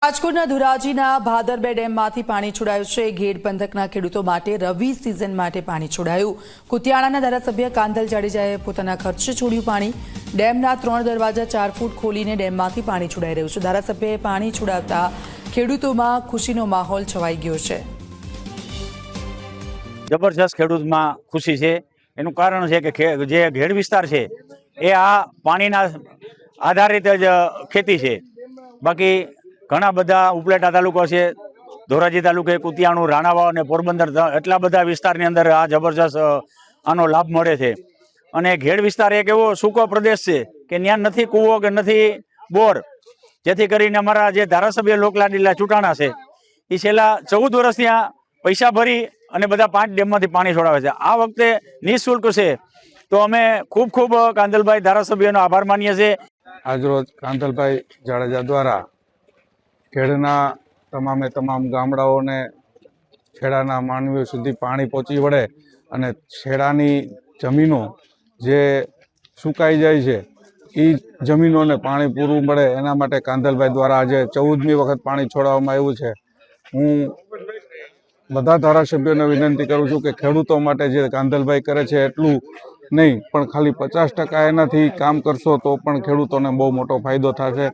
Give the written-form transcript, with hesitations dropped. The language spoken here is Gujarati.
રાજકોટના ધોરાજીના ભાદરબે ડેમમાંથી પાણી છોડાયું છે। ઘેડ પંથકના ખેડૂતો માટે રવિ સિઝન માટે પાણી છોડાયું। કુતિયાણાના ધારાસભ્ય કાંધલ જાડેજાએ પોતાના ખર્ચે છોડ્યું પાણી। ડેમના 3 દરવાજા 4 ફૂટ ખોલીને ડેમમાંથી પાણી છોડાઈ રહ્યું છે। ધારાસભ્યએ પાણી છોડાવતા ખેડૂતોમાં ખુશીનો માહોલ છવાઈ ગયો છે। જબરજસ્ત ખેડૂતમાં ખુશી છે। એનું કારણ છે કે જે ઘેડ વિસ્તાર છે એ આ પાણીના આધારિત જ ખેતી છે। બાકી ઘણા બધા ઉપલેટા તાલુકો છે, ધોરાજી તાલુકે, કુતિયાણું, રાણાવાવ અને પોરબંદર, એટલા બધા વિસ્તારની અંદર આ જબરજસ્ત આનો લાભ મળે છે। અને ઘેડ વિસ્તાર એક એવો સૂકો પ્રદેશ છે કે ત્યાં નથી કૂવો કે નથી બોર, જેથી કરીને અમારા જે ધારાસભ્ય લોકલાડીલા ચૂંટાણા છે એ છેલ્લા 14 વર્ષ ત્યાં પૈસા ભરી અને બધા 5 ડેમમાંથી પાણી છોડાવે છે। આ વખતે નિઃશુલ્ક છે, તો અમે ખૂબ ખૂબ કાંધલભાઈ ધારાસભ્યનો આભાર માનીએ છીએ। આજરોજ કાંધલભાઈ જાડેજા દ્વારા ખેડના તમામ ગામડાઓને ખેડાના માનવીઓ સુધી પાણી પહોંચી વળે અને ખેડાની જમીનો જે સુકાઈ જાય છે એ જમીનોને પાણી પૂરું મળે એના માટે કાંધલભાઈ દ્વારા આજે 14મી વખત પાણી છોડવામાં આવ્યું છે। હું બધા ધારાસભ્યોને વિનંતી કરું છું કે ખેડૂતો માટે જે કાંધલભાઈ કરે છે એટલું નહીં પણ ખાલી 50% એનાથી કામ કરશો તો પણ ખેડૂતોને બહુ મોટો ફાયદો થશે।